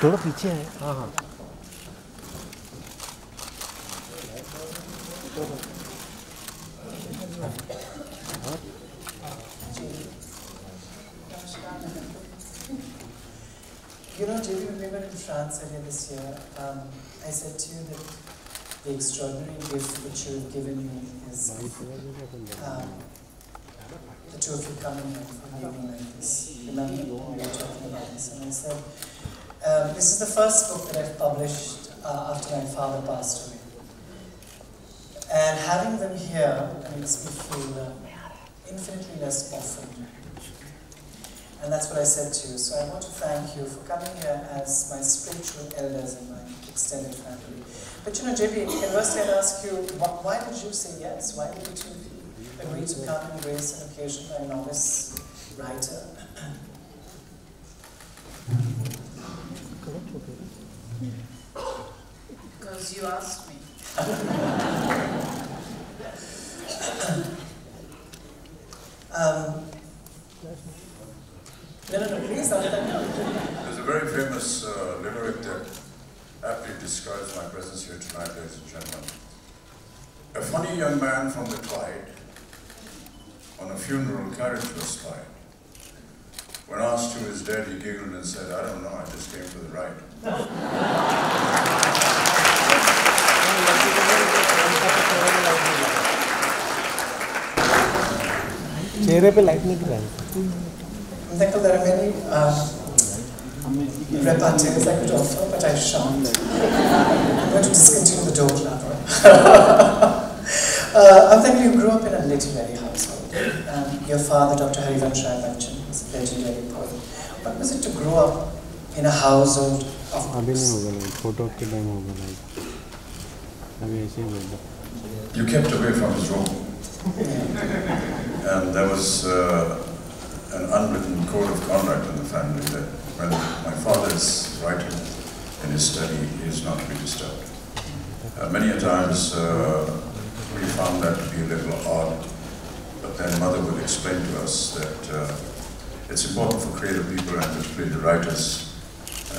थोड़ा पीछे है। हाँ हाँ You know, JB, when we were in France earlier this year, I said to you that the extraordinary gift which you have given me is the two of you coming here for an evening like this. Remember, we were talking about this, and I said, this is the first book that I've published after my father passed away. And having them here makes me feel infinitely less orphaned. And that's what I said to you. So I want to thank you for coming here as my spiritual elders in my extended family. But you know, JB, conversely, I'd ask you, why did you say yes? Why did you agree to come and grace an occasion by a novice writer? Because you asked me. No, please. There's a very famous lyric that aptly describes my presence here tonight, ladies and gentlemen. A funny young man from the Clyde on a funeral carriage was tied. When asked who his dead, he giggled and said, I don't know, I just came for the ride. चेहरे पे light नहीं गिराई। Thankful there are many repartees I could offer, but I shan't. I'm going to discontinue the door clapper. I'm thankful you grew up in a literary household. Your father, Dr. Bachchan, was a legendary poet. What was it to grow up in a household of books? You kept away from his room. And there was an unwritten code of conduct in the family that when my father is writing in his study, he is not to be disturbed. Many a times we found that to be a little odd, but then mother would explain to us that it's important for creative people and particularly the writers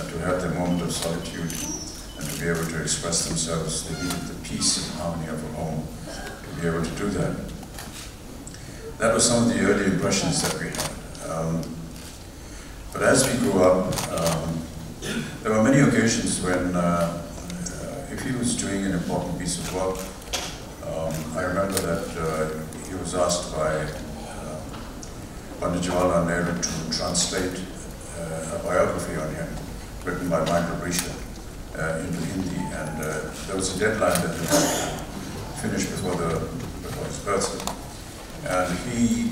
to have their moment of solitude and to be able to express themselves. They needed the peace and harmony of a home to be able to do that. That was some of the early impressions that we had. But as we grew up, there were many occasions when, if he was doing an important piece of work, I remember that he was asked by Pandit Jawaharlal Nehru to translate a biography on him, written by Michael Brisha, into Hindi, and there was a deadline that he had to finish before his birthday. And he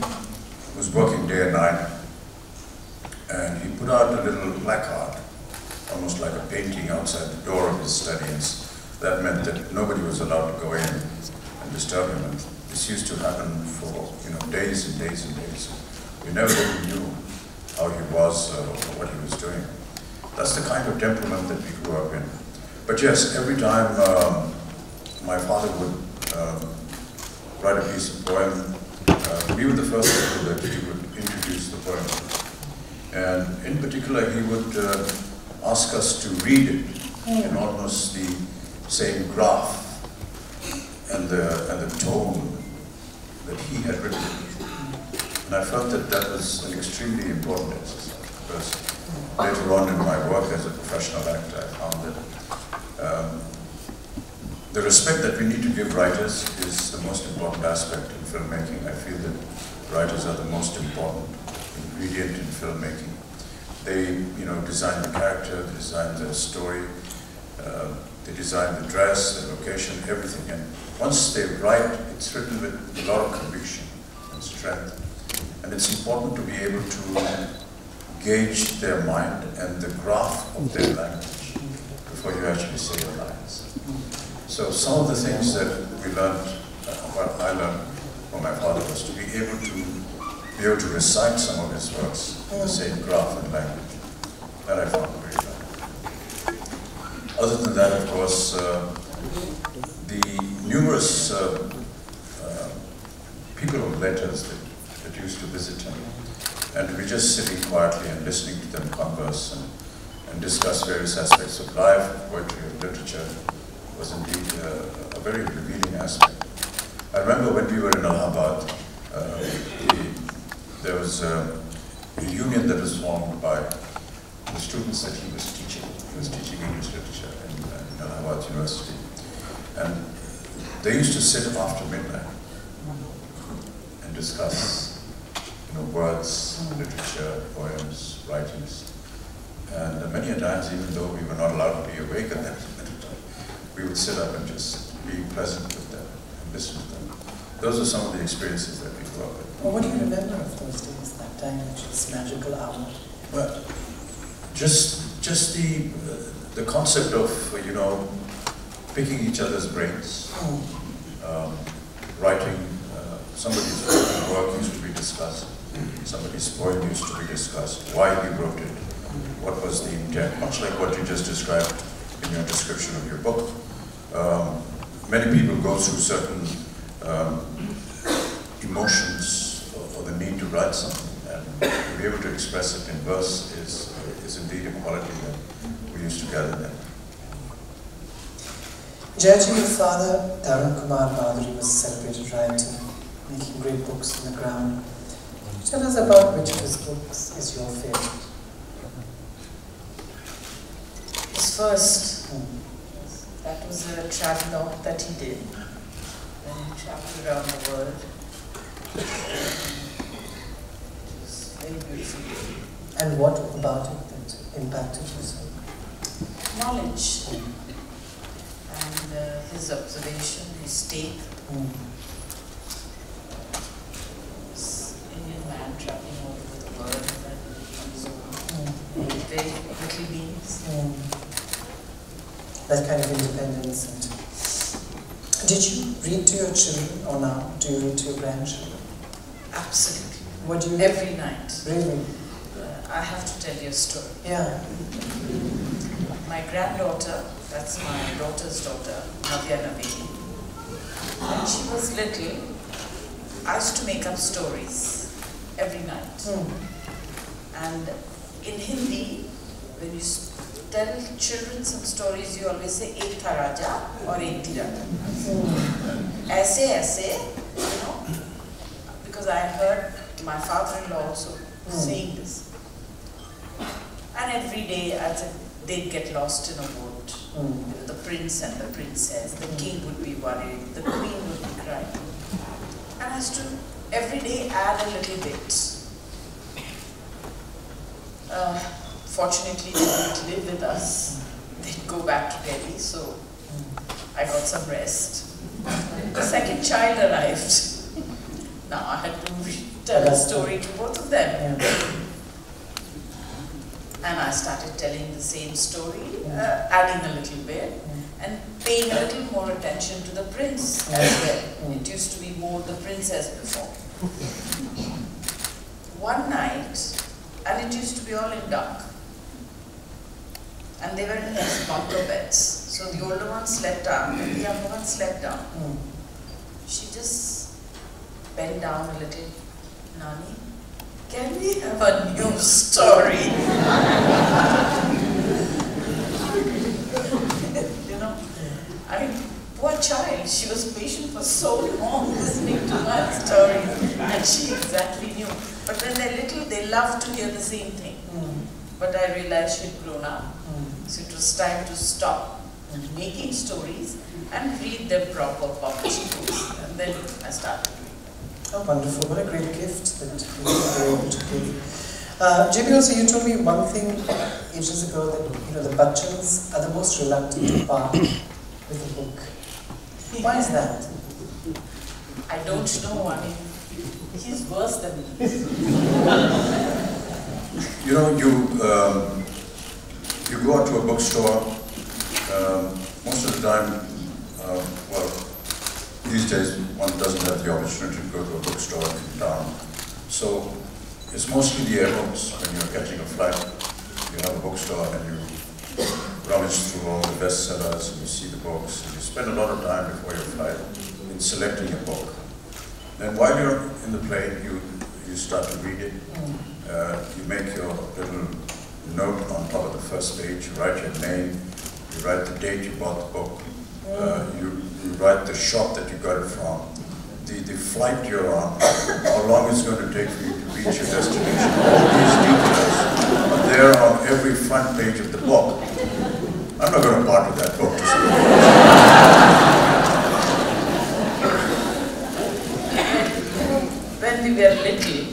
was working day and night, and he put out a little placard, almost like a painting outside the door of his study, and that meant that nobody was allowed to go in and disturb him. And this used to happen for days and days and days. We never really knew how he was or what he was doing. That's the kind of temperament that we grew up in. But yes, every time my father would write a piece of poem, we were the first people that he would introduce the poem. And in particular, he would ask us to read it in almost the same graph and the tone that he had written it. And I felt that that was an extremely important exercise, because later on in my work as a professional actor, I found that the respect that we need to give writers is the most important aspect in filmmaking. I feel that writers are the most important ingredient in filmmaking. They, design the character, they design the story, they design the dress, the location, everything. And once they write, it's written with a lot of conviction and strength. And it's important to be able to gauge their mind and the graph of their language before you actually say your lines. So some of the things that we learned, what I learned from my father, was to be able to recite some of his works in the same graph and language. That I found very valuable. Other than that, of course, the numerous people of letters that used to visit him, and to be just sitting quietly and listening to them converse and discuss various aspects of life, poetry, and literature was indeed a very revealing aspect. I remember when we were in Allahabad, there was a union that was formed by the students that he was teaching. He was teaching English literature in Allahabad University. And they used to sit after midnight and discuss words, literature, poems, writings. And many a times, even though we were not allowed to be awake at that time, we would sit up and just be present with them and listen to them. Those are some of the experiences that we grew up with. Well, what do you remember of those days, that time, which was magical hour? Well, just the concept of, picking each other's brains, writing, somebody's work used to be discussed, somebody's poem used to be discussed, why he wrote it, what was the intent, much like what you just described in your description of your book. Many people go through certain emotions or the need to write something, and to be able to express it in verse is indeed a quality that we used to gather there. Jayaji, your father, Tarun Kumar Bhaduri, was a celebrated writer, making great books on the ground. Tell us about which of his books is your favorite? His first, that was a travelogue that he did when he traveled around the world. It was very beautiful. And what about it that impacted you so? Knowledge and his observation, his take. Indian man traveling all over the world and on his own. Very little beings. That kind of independence. And did you read to your children, or now do you read to your grandchildren? Absolutely. What do you read? Every night. Really? I have to tell you a story. Yeah. My granddaughter, that's my daughter's daughter, Navya Navini. When she was little, I used to make up stories every night. And in Hindi, when you tell children some stories, you always say ek tha raja or ek thi raja. Aise, because I heard my father-in-law also saying this. And every day they'd get lost in a wood. The prince and the princess, the king would be worried, the queen would be crying. And I used to every day add a little bit. Fortunately, they didn't live with us. They'd go back to Delhi, so I got some rest. The second child arrived. Now I had to tell a story to both of them. And I started telling the same story, adding a little bit, and paying a little more attention to the prince as well. It used to be more the princess before. One night, and it used to be all in dark, and they were in these bunker beds. So the older one slept up, and the younger one slept down. She just bent down a little. Nani, can we have a new story? Poor child, she was patient for so long listening to my stories, and she exactly knew. But when they're little, they love to hear the same thing. But I realized she'd grown up, so it was time to stop making stories and read them proper published books. And then I started doing that. Oh, wonderful. What a great gift that you were able to give. JB, also you told me one thing ages ago that the Bachchans are the most reluctant to part with a book. Why is that? I don't know. I mean, he's worse than me. You know, you go out to a bookstore, most of the time, well, these days one doesn't have the opportunity to go to a bookstore in town. So it's mostly the airports. When you're catching a flight, you have a bookstore and you rummage through all the bestsellers and you see the books. And you spend a lot of time before your flight in selecting a book. Then while you're in the plane, you start to read it. You make your little note on top of the first page. You write your name. You write the date you bought the book. You write the shop that you got it from. The flight you're on, how long it's going to take for you to reach your destination. All these details are there on every front page of the book. I'm not going to part with that book to see. When we were little,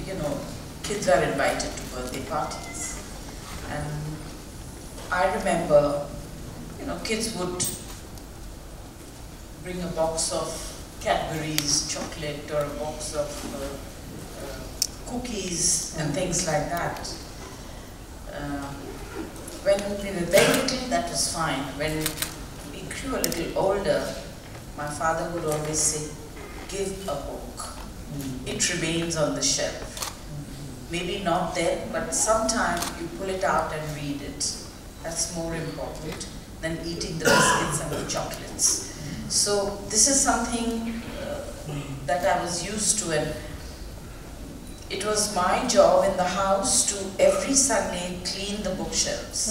you know, kids are invited to birthday parties. And I remember, you know, kids would bring a box of Cadbury's chocolate or a box of cookies and things like that. When we were very little, that was fine. When we grew a little older, my father would always say, give a book. It remains on the shelf. Maybe not then, but sometime you pull it out and read it. That's more important than eating the biscuits and the chocolates. So this is something that I was used to, and it was my job in the house to every Sunday clean the bookshelves.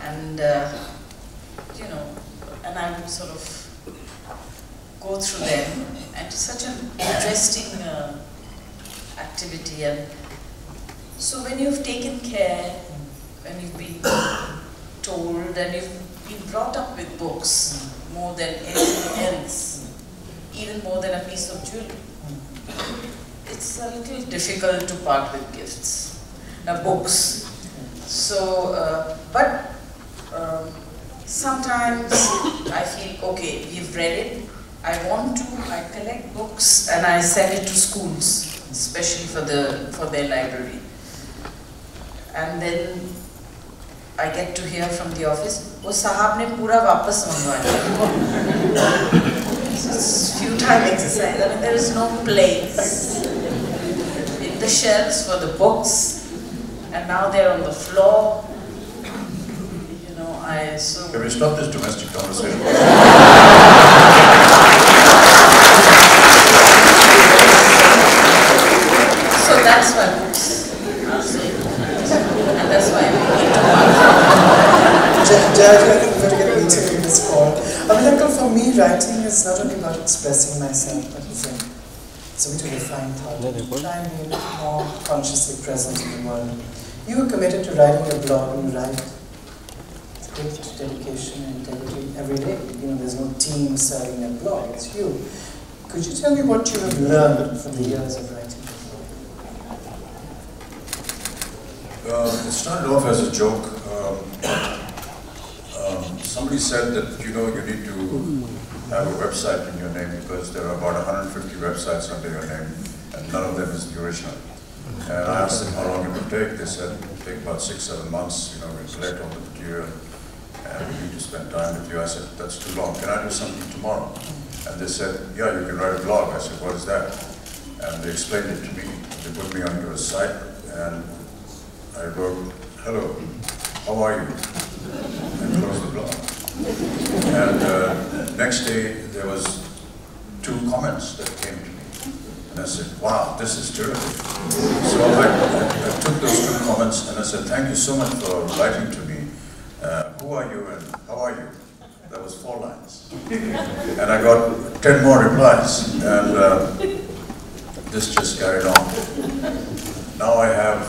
And you know, and I would sort of go through them, and it's such an interesting activity. And so when you've taken care, when you've been told, and you've been brought up with books more than anything else, even more than a piece of jewelry, it's a little difficult to part with gifts, books. So, but sometimes I feel, okay, we've read it, I collect books and I send it to schools, especially for their library. And then I get to hear from the office, "Oh, sahab ne pura wapas mangwaya." It's futile exercise. I mean, there is no place in the shelves for the books, and now they're on the floor. You know, Can we stop this domestic conversation? So that's why books are safe, and that's why we need to Jaya, I think we're going to get meeting in this call. Amitabh, for me, writing is not only about expressing myself, but it's a way to refine thought, try and be more consciously present in the world. You are committed to writing a blog, and you write with great dedication and integrity every day. You know, there's no team serving a blog, it's you. Could you tell me what you have learned from the years of writing? It started off as a joke. Somebody said that, you know, you need to have a website in your name because there are about 150 websites under your name and none of them is the original. And I asked them how long it would take. They said it would take about 6-7 months. You know, we collect all the material and we need to spend time with you. I said, that's too long. Can I do something tomorrow? And they said, yeah, you can write a blog. I said, what is that? And they explained it to me. They put me on your site and I wrote, hello, how are you? And closed the blog. And next day, there was 2 comments that came to me. And I said, wow, this is terrific. So I took those 2 comments and I said, thank you so much for writing to me. Who are you and how are you? That was 4 lines. And I got 10 more replies. And this just carried on. Now I have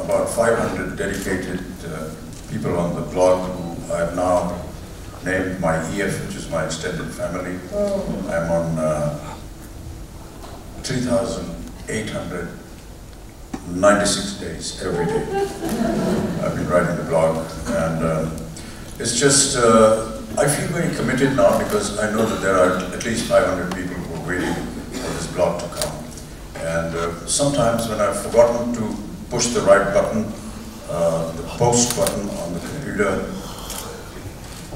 about 500 dedicated people on the blog who I've now named my EF, which is my extended family. I'm on 3,896 days every day. I've been writing the blog, and it's just, I feel very committed now because I know that there are at least 500 people who are waiting for this blog to come. And And sometimes when I've forgotten to push the right button, the post button on the computer,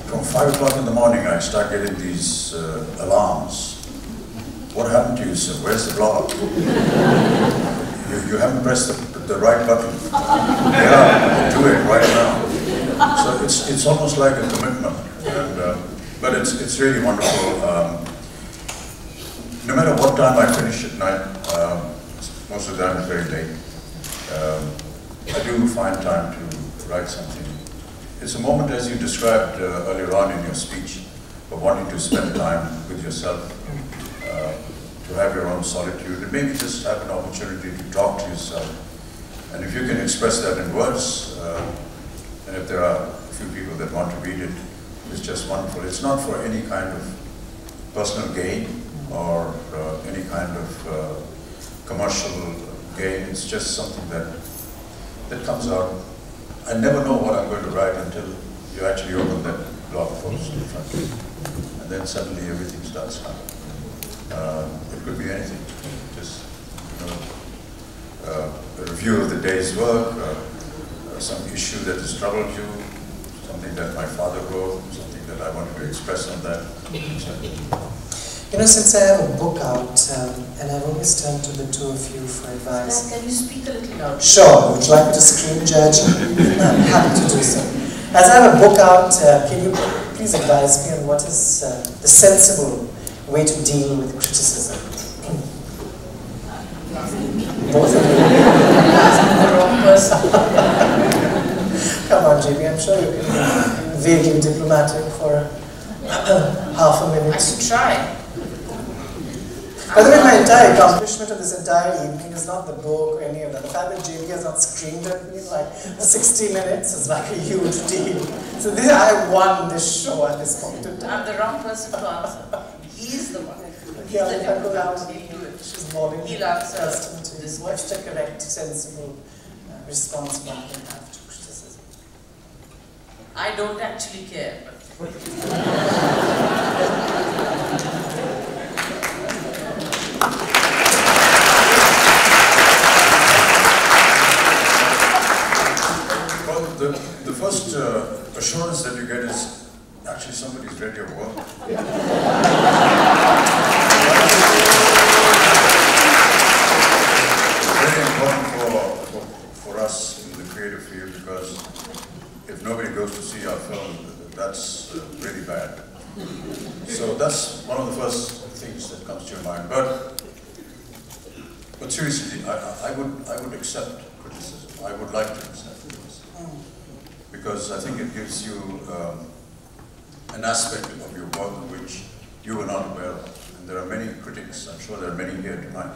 from 5 o'clock in the morning I start getting these alarms. What happened to you, sir? Where's the blog? You haven't pressed the right button. Yeah, do it right now. So it's almost like a commitment, and, but it's really wonderful. No matter what time I finish at night, most of the time it's very late. I do find time to write something. It's a moment, as you described earlier on in your speech, of wanting to spend time with yourself, to have your own solitude, and maybe just have an opportunity to talk to yourself. And if you can express that in words, and if there are a few people that want to read it, it's just wonderful. It's not for any kind of personal gain or any kind of commercial gain. It's just something that comes out. I never know what I'm going to write until you actually open that blog post in front of you. And then suddenly everything starts happening. It could be anything, just a review of the day's work, some issue that has troubled you, something that my father wrote, something that I wanted to express on that. You know, since I have a book out, and I've always turned to the two of you for advice. Can you speak a little louder? Sure. Would you like me to scream, Judge? I'm happy to do so. As I have a book out, can you please advise me on what is the sensible way to deal with criticism? Both of you. The wrong person. Come on, JB, I'm sure you can be vaguely diplomatic for half a minute. I should try. By the way, my entire accomplishment of this entire evening is not the book or any of that. The fact that JB has not screamed at me like 60 minutes is like a huge deal. So I won this show at this point in time. I'm the wrong person to answer. He's the one. He's Yeah, the if I go out, diplomat. He'll do it. she's bawling. He'll answer This this What's the correct, sensible response one can have to criticism? I don't actually care. But Well, the first assurance that you get is actually somebody's read your work. Very important for us in the creative field, because if nobody goes to see our film, that's really bad. So that's one of the first things that comes to your mind. But seriously, I would accept criticism. I would like to accept criticism, because I think it gives you an aspect of your work which you were not aware of. And there are many critics, I'm sure there are many here tonight,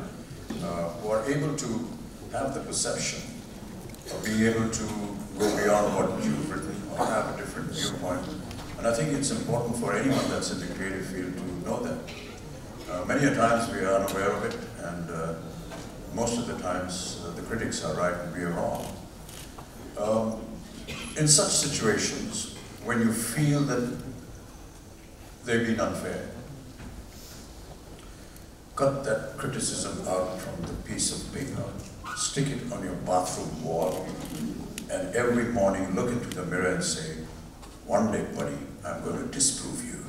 who are able to have the perception of being able to go beyond what you've written or have a different viewpoint. And I think it's important for anyone that's in the creative field to know that. Many a times we are unaware of it, and most of the times the critics are right and we are wrong. In such situations, when you feel that they've been unfair, cut that criticism out from the piece of paper, stick it on your bathroom wall, and every morning look into the mirror and say, one day, buddy, I'm going to disprove you.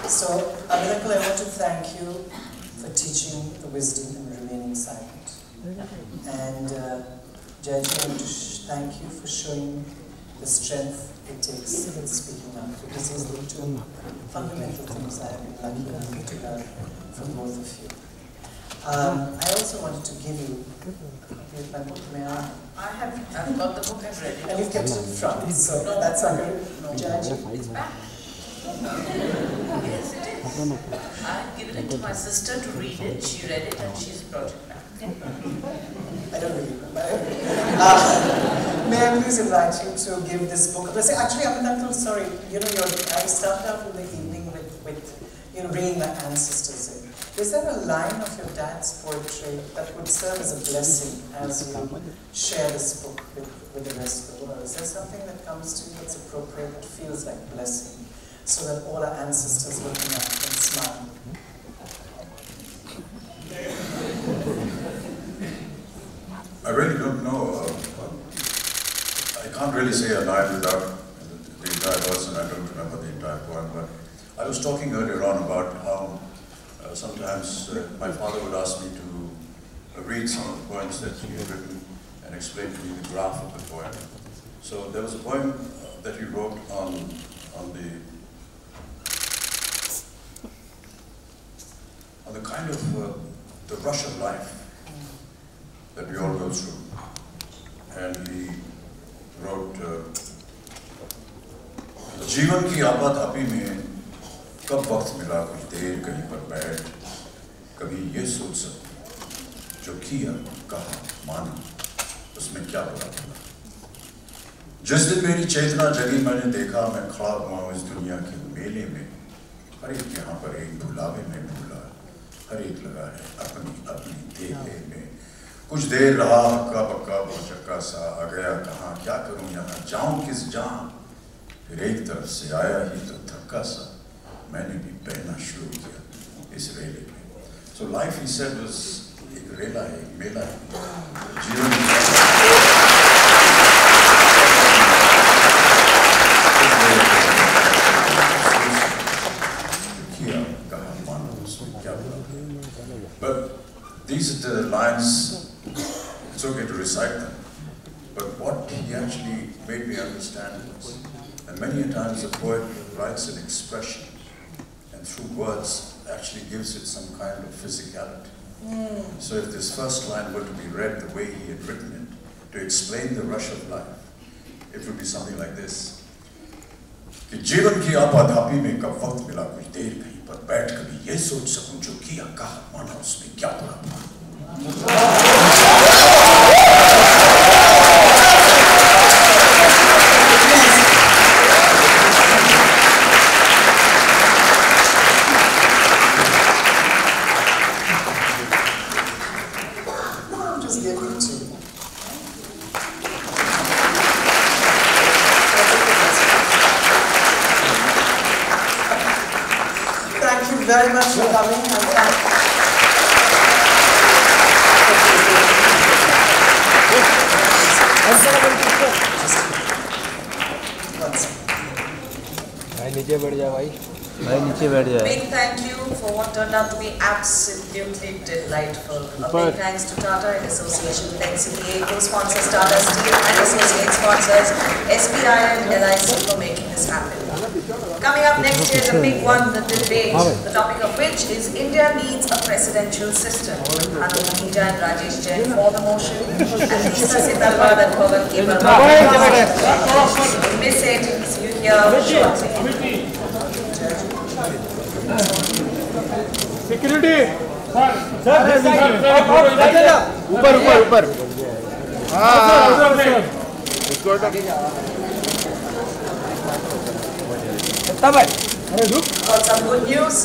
So, Amitabh, I want to thank you for teaching the wisdom and remaining silent. And Jaya, I want to thank you for showing the strength it takes in speaking up, because these are the two fundamental things I have been lucky enough to learn from both of you. I also wanted to give you a copy of my book. May I? I've got the book, I've read it. And you've kept it in front, so that's not good. No, Jaya. It's back. Yes, it is. I've given it to my sister to read it. She read it and she's brought it back. I don't really remember. May I please invite you to give this book? Actually, Amitabh, sorry. I started out with the evening with bringing my ancestors in. Is there a line of your dad's poetry that would serve as a blessing as you share this book with the rest of the world? Is there something that comes to you that's appropriate, that feels like blessing? so that all our ancestors looking up can smile. I really don't know. I can't really say a line without the entire verse, and I don't remember the entire poem. But I was talking earlier on about how sometimes my father would ask me to read some of the poems that he had written and explain to me the graph of the poem. So there was a poem that he wrote on the kind of the rush of life that we all go through. And he wrote, जीवन की आपाधापी में कब वक्त मिला कुछ देर कहीं पर बैठ, कभी ये सोच सकूं जो किया कहा माना उसमें क्या बुरा था। जिस दिन मेरी चेतना जगी मैंने देखा मैं खड़ा हुआ इस दुनिया के मेले में, हर एक यहाँ पर एक भुलावे में भूला, हर एक लगा है अपनी अपनी देहे में। कुछ देर रहा हक्का बक्का चक्का सा आ गया कहाँ, क्या करूं यहाँ जाऊं किस जहां, फिर एक तरफ से आया ही तो धक्का सा, मैंने भी बहना शुरू किया इस रेले में। So life, he said, was एक रेला है, एक मेला है, जीवन किया कहा मानो उसमें क्या बुरा। But these are the lines. It's okay to recite them, but what he actually made me understand was, and many a times a poet writes an expression, and through words actually gives it some kind of physicality. So if this first line were to be read the way he had written it, to explain the rush of life, it would be something like this. कि जीवन की आपाधापी में कब वक्त मिला कुछ देर कहीं पर बैठ कभी ये सोच सकूं जो किया कहा माना उसमें क्या बुरा था। Very much for coming and नीचे बैठ जा भाई नीचे बैठ जा। Big thank you for what turned out to be absolutely delightful. A big thanks to Tata in association with NCPA, co-sponsors Tata Steel and associate sponsors SBI and LIC for making this happen. Coming up next is a big one, the debate, the topic of which is India needs a presidential system. Amitabh and Rajesh Jain for the motion, and Lisa Siddharth and Pawan Kebal. Miss it, see you here shortly. Security, ऊपर ऊपर ऊपर Got some good news.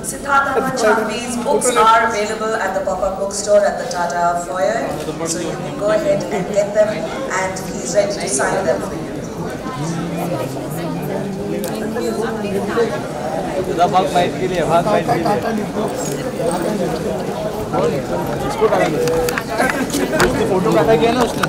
Siddharth and Shanghvi's books are available at the pop-up bookstore at the Tata foyer. So you can go ahead and get them, and he's ready to sign them for you. भाग fight के लिए इसको photo काटा गया ना उसने